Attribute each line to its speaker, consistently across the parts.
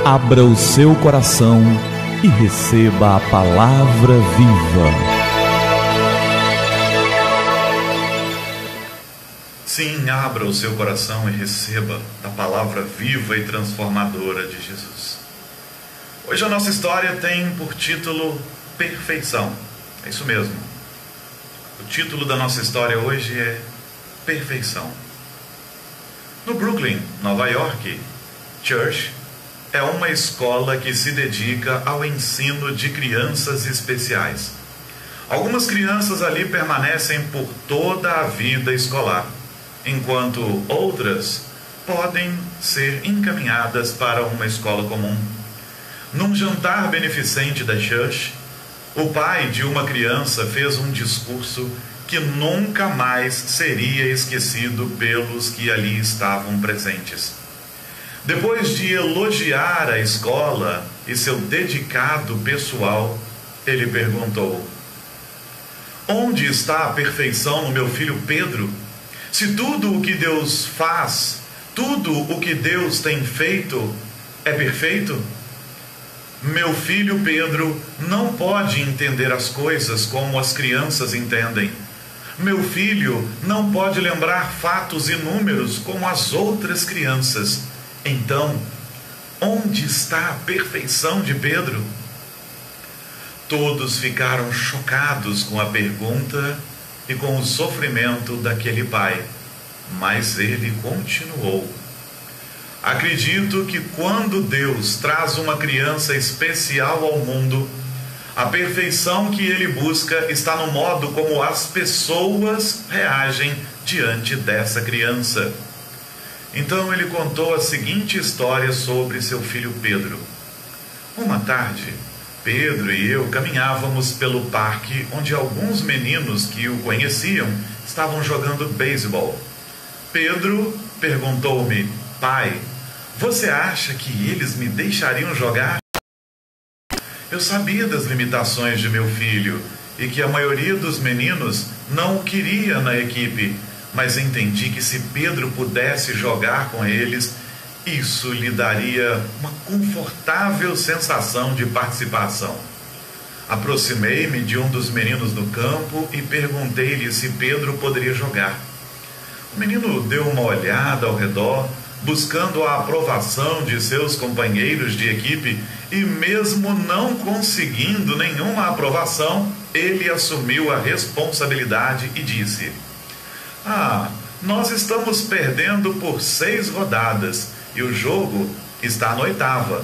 Speaker 1: Abra o seu coração e receba a palavra viva.
Speaker 2: Sim, abra o seu coração e receba a palavra viva e transformadora de Jesus. Hoje a nossa história tem por título Perfeição. É isso mesmo. O título da nossa história hoje é Perfeição. No Brooklyn, Nova York, Church é uma escola que se dedica ao ensino de crianças especiais. Algumas crianças ali permanecem por toda a vida escolar, enquanto outras podem ser encaminhadas para uma escola comum. Num jantar beneficente da Church, o pai de uma criança fez um discurso que nunca mais seria esquecido pelos que ali estavam presentes. Depois de elogiar a escola e seu dedicado pessoal, ele perguntou: onde está a perfeição no meu filho Pedro? Se tudo o que Deus faz, tudo o que Deus tem feito é perfeito? Meu filho Pedro não pode entender as coisas como as crianças entendem. Meu filho não pode lembrar fatos e números como as outras crianças. Então, onde está a perfeição de Pedro? Todos ficaram chocados com a pergunta e com o sofrimento daquele pai, mas ele continuou: acredito que quando Deus traz uma criança especial ao mundo, a perfeição que ele busca está no modo como as pessoas reagem diante dessa criança. Então ele contou a seguinte história sobre seu filho Pedro. Uma tarde, Pedro e eu caminhávamos pelo parque onde alguns meninos que o conheciam estavam jogando beisebol. Pedro perguntou-me: pai, você acha que eles me deixariam jogar? Eu sabia das limitações de meu filho e que a maioria dos meninos não o queria na equipe, mas entendi que se Pedro pudesse jogar com eles, isso lhe daria uma confortável sensação de participação. Aproximei-me de um dos meninos no campo e perguntei-lhe se Pedro poderia jogar. O menino deu uma olhada ao redor, buscando a aprovação de seus companheiros de equipe, e mesmo não conseguindo nenhuma aprovação, ele assumiu a responsabilidade e disse: nós estamos perdendo por 6 rodadas e o jogo está na 8ª.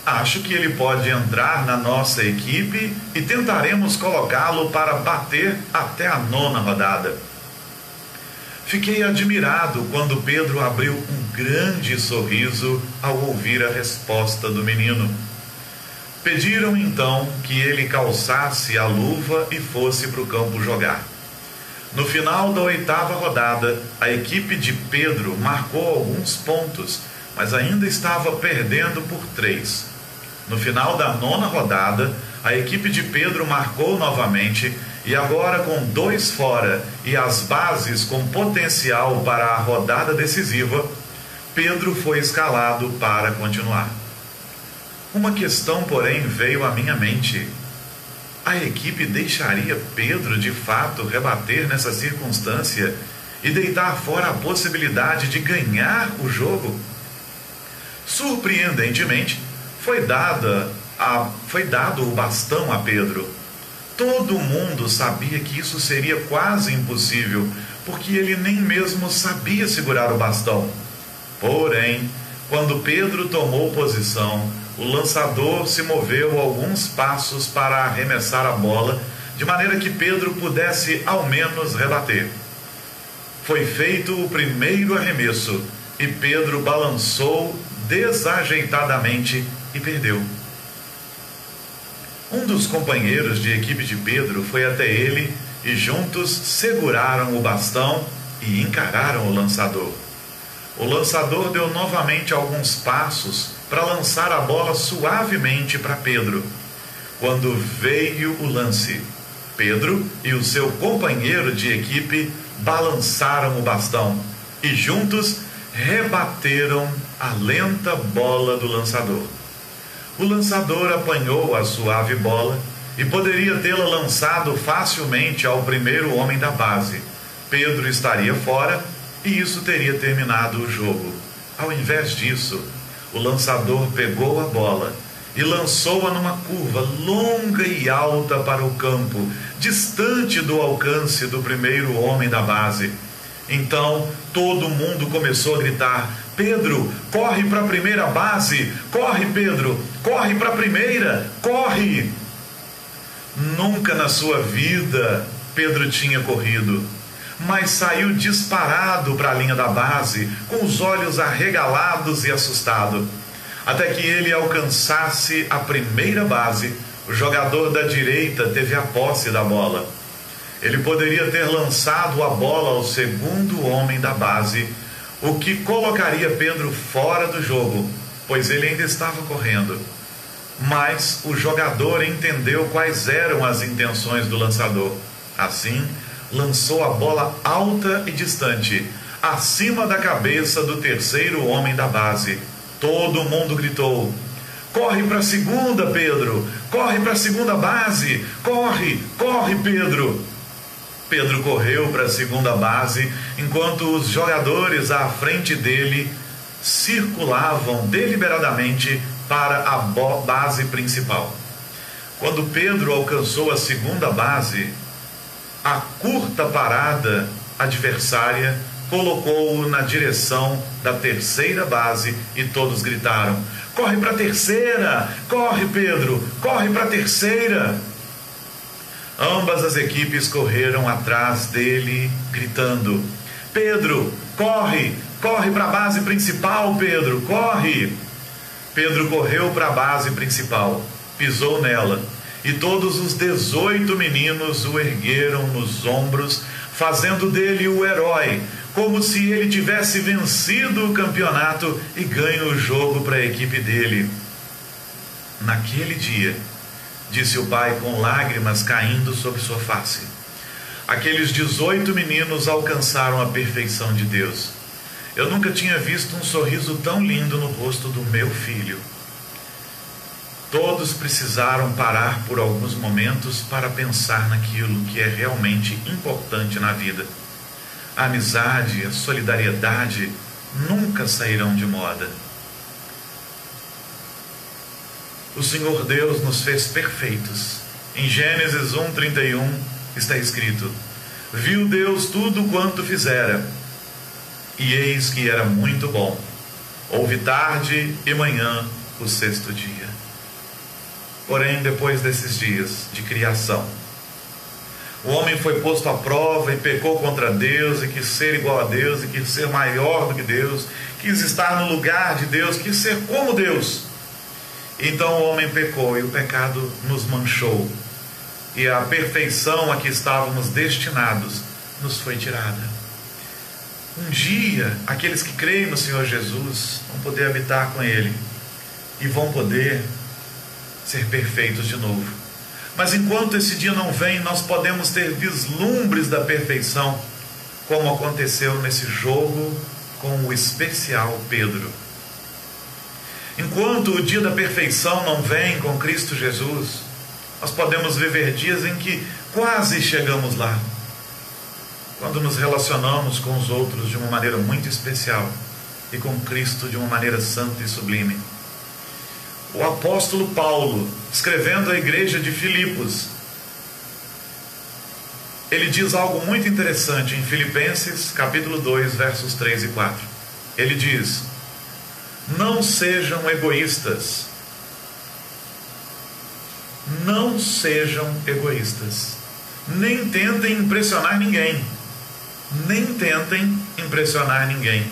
Speaker 2: Acho que ele pode entrar na nossa equipe e tentaremos colocá-lo para bater até a 9ª rodada. Fiquei admirado quando Pedro abriu um grande sorriso ao ouvir a resposta do menino. Pediram então que ele calçasse a luva e fosse para o campo jogar. No final da 8ª rodada, a equipe de Pedro marcou alguns pontos, mas ainda estava perdendo por 3. No final da 9ª rodada, a equipe de Pedro marcou novamente, e agora com 2 fora e as bases com potencial para a rodada decisiva, Pedro foi escalado para continuar. Uma questão, porém, veio à minha mente: a equipe deixaria Pedro de fato rebater nessa circunstância e deitar fora a possibilidade de ganhar o jogo? Surpreendentemente, foi dado o bastão a Pedro. Todo mundo sabia que isso seria quase impossível, porque ele nem mesmo sabia segurar o bastão. Porém, quando Pedro tomou posição, o lançador se moveu alguns passos para arremessar a bola, de maneira que Pedro pudesse ao menos rebater. Foi feito o primeiro arremesso e Pedro balançou desajeitadamente e perdeu. Um dos companheiros de equipe de Pedro foi até ele e juntos seguraram o bastão e encararam o lançador. O lançador deu novamente alguns passos para lançar a bola suavemente para Pedro. Quando veio o lance, Pedro e o seu companheiro de equipe balançaram o bastão e juntos rebateram a lenta bola do lançador. O lançador apanhou a suave bola e poderia tê-la lançado facilmente ao primeiro homem da base. Pedro estaria fora e isso teria terminado o jogo. Ao invés disso, o lançador pegou a bola e lançou-a numa curva longa e alta para o campo, distante do alcance do primeiro homem da base. Então todo mundo começou a gritar: Pedro, corre para a primeira base! Corre, Pedro! Corre para a primeira! Corre! Nunca na sua vida Pedro tinha corrido, mas saiu disparado para a linha da base, com os olhos arregalados e assustado. Até que ele alcançasse a primeira base, o jogador da direita teve a posse da bola. Ele poderia ter lançado a bola ao segundo homem da base, o que colocaria Pedro fora do jogo, pois ele ainda estava correndo. Mas o jogador entendeu quais eram as intenções do lançador. Assim, lançou a bola alta e distante, acima da cabeça do terceiro homem da base. Todo mundo gritou: corre para a segunda, Pedro! Corre para a segunda base! Corre, corre, Pedro! Pedro correu para a segunda base, enquanto os jogadores à frente dele circulavam deliberadamente para a base principal. Quando Pedro alcançou a segunda base, a curta parada adversária colocou-o na direção da terceira base e todos gritaram: corre para a terceira! Corre, Pedro! Corre para a terceira! Ambas as equipes correram atrás dele, gritando: Pedro, corre! Corre para a base principal, Pedro! Corre! Pedro correu para a base principal, pisou nela, e todos os 18 meninos o ergueram nos ombros, fazendo dele o herói, como se ele tivesse vencido o campeonato e ganho o jogo para a equipe dele. Naquele dia, disse o pai com lágrimas caindo sobre sua face, aqueles 18 meninos alcançaram a perfeição de Deus. Eu nunca tinha visto um sorriso tão lindo no rosto do meu filho. Todos precisaram parar por alguns momentos para pensar naquilo que é realmente importante na vida. A amizade, a solidariedade nunca sairão de moda. O Senhor Deus nos fez perfeitos. Em Gênesis 1:31 está escrito: viu Deus tudo quanto fizera, e eis que era muito bom. Houve tarde e manhã o sexto dia. Porém, depois desses dias de criação, o homem foi posto à prova e pecou contra Deus, e quis ser igual a Deus, e quis ser maior do que Deus, quis estar no lugar de Deus, quis ser como Deus. Então o homem pecou e o pecado nos manchou, e a perfeição a que estávamos destinados nos foi tirada. Um dia, aqueles que creem no Senhor Jesus vão poder habitar com Ele e vão poder ser perfeitos de novo. Mas enquanto esse dia não vem, nós podemos ter vislumbres da perfeição, como aconteceu nesse jogo com o especial Pedro. Enquanto o dia da perfeição não vem com Cristo Jesus, nós podemos viver dias em que quase chegamos lá, quando nos relacionamos com os outros de uma maneira muito especial e com Cristo de uma maneira santa e sublime. O apóstolo Paulo, escrevendo à igreja de Filipos, ele diz algo muito interessante em Filipenses capítulo 2, versos 3 e 4. Ele diz: não sejam egoístas. Não sejam egoístas. Nem tentem impressionar ninguém. Nem tentem impressionar ninguém.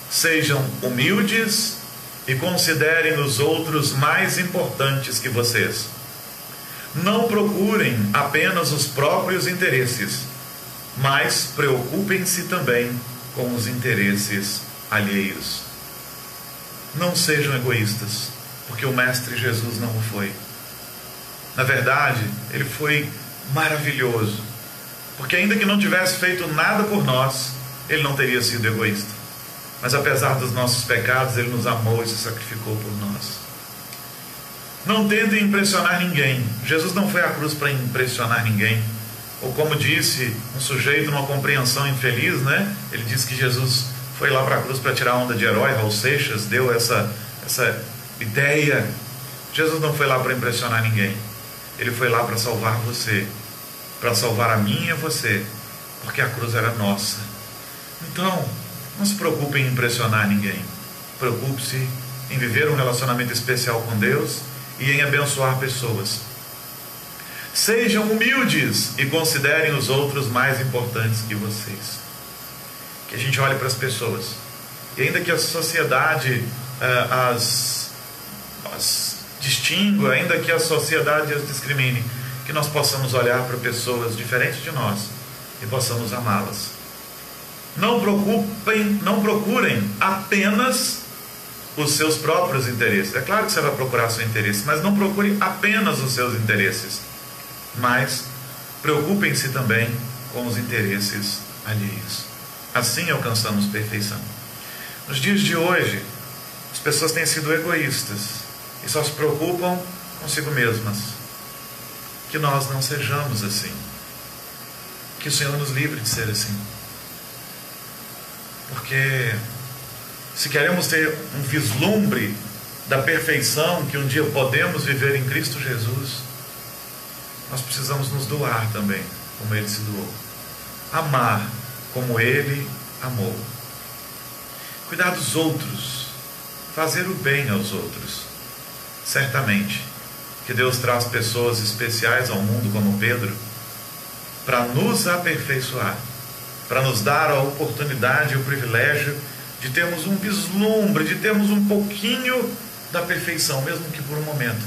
Speaker 2: Sejam humildes e considerem os outros mais importantes que vocês. Não procurem apenas os próprios interesses, mas preocupem-se também com os interesses alheios. Não sejam egoístas, porque o Mestre Jesus não o foi. Na verdade, ele foi maravilhoso, porque ainda que não tivesse feito nada por nós, ele não teria sido egoísta. Mas apesar dos nossos pecados, ele nos amou e se sacrificou por nós. Não tentem impressionar ninguém. Jesus não foi à cruz para impressionar ninguém. Ou como disse um sujeito numa compreensão infeliz, né? Ele disse que Jesus foi lá para a cruz para tirar a onda de herói. Raul Seixas deu essa ideia. Jesus não foi lá para impressionar ninguém. Ele foi lá para salvar você, para salvar a mim e a você, porque a cruz era nossa. Então, não se preocupe em impressionar ninguém. Preocupe-se em viver um relacionamento especial com Deus e em abençoar pessoas. Sejam humildes e considerem os outros mais importantes que vocês. Que a gente olhe para as pessoas, e ainda que a sociedade as distingua, ainda que a sociedade as discrimine, que nós possamos olhar para pessoas diferentes de nós e possamos amá-las. Não procurem apenas os seus próprios interesses. É claro que você vai procurar seu interesse, mas não procure apenas os seus interesses. Mas preocupem-se também com os interesses alheios. Assim alcançamos perfeição. Nos dias de hoje, as pessoas têm sido egoístas e só se preocupam consigo mesmas. Que nós não sejamos assim. Que o Senhor nos livre de ser assim. Porque se queremos ter um vislumbre da perfeição que um dia podemos viver em Cristo Jesus, nós precisamos nos doar também, como Ele se doou. Amar como Ele amou. Cuidar dos outros. Fazer o bem aos outros. Certamente que Deus traz pessoas especiais ao mundo como Pedro para nos aperfeiçoar, para nos dar a oportunidade e o privilégio de termos um vislumbre, de termos um pouquinho da perfeição, mesmo que por um momento,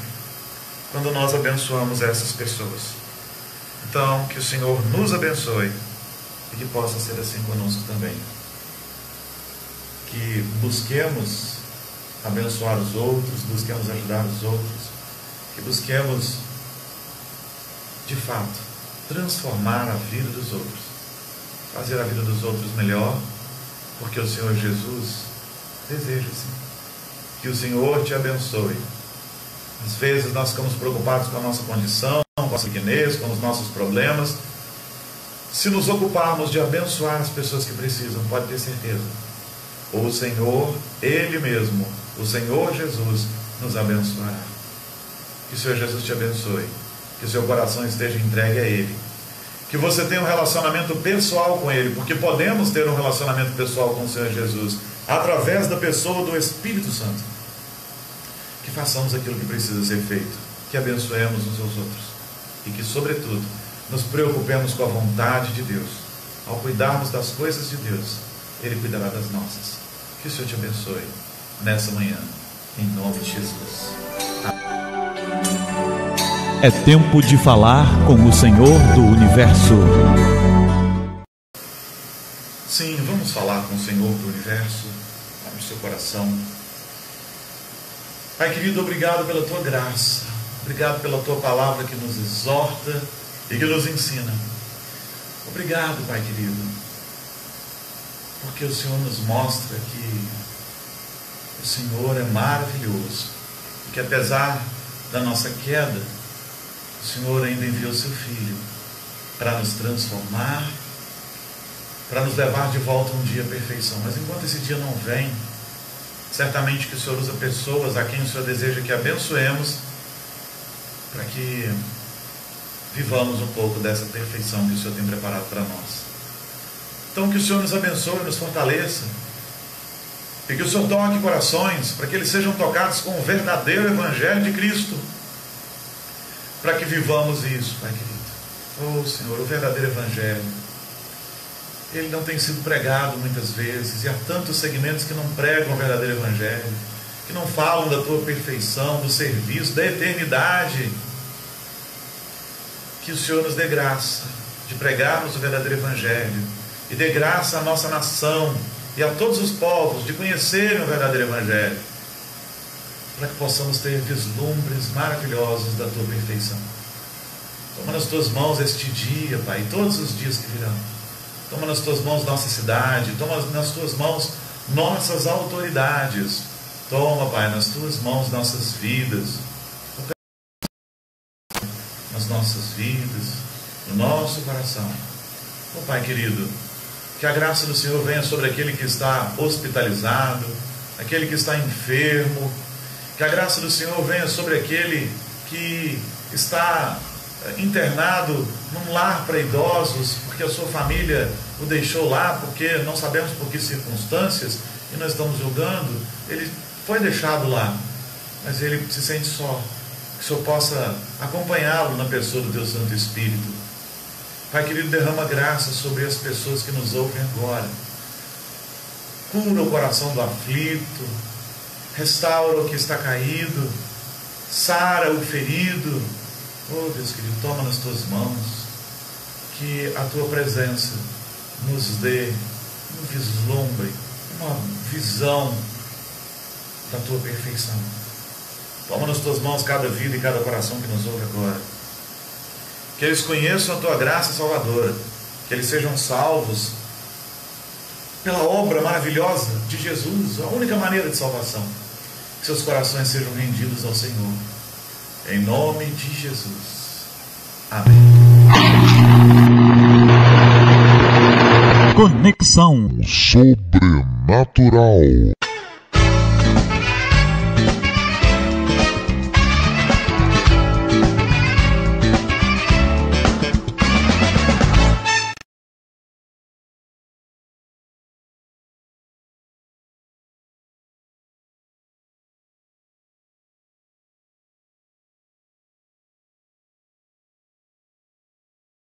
Speaker 2: quando nós abençoamos essas pessoas. Então, que o Senhor nos abençoe e que possa ser assim conosco também. Que busquemos abençoar os outros, busquemos ajudar os outros, que busquemos, de fato, transformar a vida dos outros, fazer a vida dos outros melhor, porque o Senhor Jesus deseja assim. Que o Senhor te abençoe. Às vezes nós ficamos preocupados com a nossa condição, com a nossa pequenez, com os nossos problemas. Se nos ocuparmos de abençoar as pessoas que precisam, pode ter certeza, o Senhor, Ele mesmo, o Senhor Jesus, nos abençoará. Que o Senhor Jesus te abençoe, que o seu coração esteja entregue a Ele, que você tenha um relacionamento pessoal com Ele, porque podemos ter um relacionamento pessoal com o Senhor Jesus através da pessoa do Espírito Santo. Que façamos aquilo que precisa ser feito, que abençoemos uns aos outros e que, sobretudo, nos preocupemos com a vontade de Deus. Ao cuidarmos das coisas de Deus, Ele cuidará das nossas. Que o Senhor te abençoe nessa manhã, em nome de Jesus.
Speaker 1: É tempo de falar com o Senhor do Universo.
Speaker 2: Sim, vamos falar com o Senhor do Universo. Abre o seu coração. Pai querido, obrigado pela Tua graça. Obrigado pela Tua palavra que nos exorta e que nos ensina. Obrigado, Pai querido, porque o Senhor nos mostra que o Senhor é maravilhoso e que apesar da nossa queda, o Senhor ainda enviou seu Filho para nos transformar, para nos levar de volta um dia à perfeição. Mas enquanto esse dia não vem, certamente que o Senhor usa pessoas a quem o Senhor deseja que abençoemos, para que vivamos um pouco dessa perfeição que o Senhor tem preparado para nós. Então que o Senhor nos abençoe, nos fortaleça, e que o Senhor toque corações, para que eles sejam tocados com o verdadeiro Evangelho de Cristo, para que vivamos isso, Pai querido. Oh Senhor, o verdadeiro Evangelho, ele não tem sido pregado muitas vezes, e há tantos segmentos que não pregam o verdadeiro Evangelho, que não falam da Tua perfeição, do serviço, da eternidade. Que o Senhor nos dê graça de pregarmos o verdadeiro Evangelho, e dê graça à nossa nação e a todos os povos de conhecerem o verdadeiro Evangelho, para que possamos ter vislumbres maravilhosos da Tua perfeição. Toma nas Tuas mãos este dia, Pai, e todos os dias que virão. Toma nas Tuas mãos nossa cidade, toma nas Tuas mãos nossas autoridades. Toma, Pai, nas Tuas mãos nossas vidas, nossas vidas, no nosso coração. Oh, Pai querido, que a graça do Senhor venha sobre aquele que está hospitalizado, aquele que está enfermo, que a graça do Senhor venha sobre aquele que está internado num lar para idosos, porque a sua família o deixou lá, porque não sabemos por que circunstâncias, e nós estamos julgando. Ele foi deixado lá, mas ele se sente só. Que o Senhor possa acompanhá-lo na pessoa do Teu Santo Espírito. Pai querido, derrama graça sobre as pessoas que nos ouvem agora. Cura o coração do aflito, restaura o que está caído, sara o ferido. Oh Deus querido, toma nas Tuas mãos, que a Tua presença nos dê um vislumbre, uma visão da Tua perfeição. Toma nas Tuas mãos cada vida e cada coração que nos ouve agora. Que eles conheçam a Tua graça salvadora, que eles sejam salvos pela obra maravilhosa de Jesus, a única maneira de salvação. Que seus corações sejam rendidos ao Senhor. Em nome de Jesus. Amém.
Speaker 1: Conexão
Speaker 3: Sobrenatural.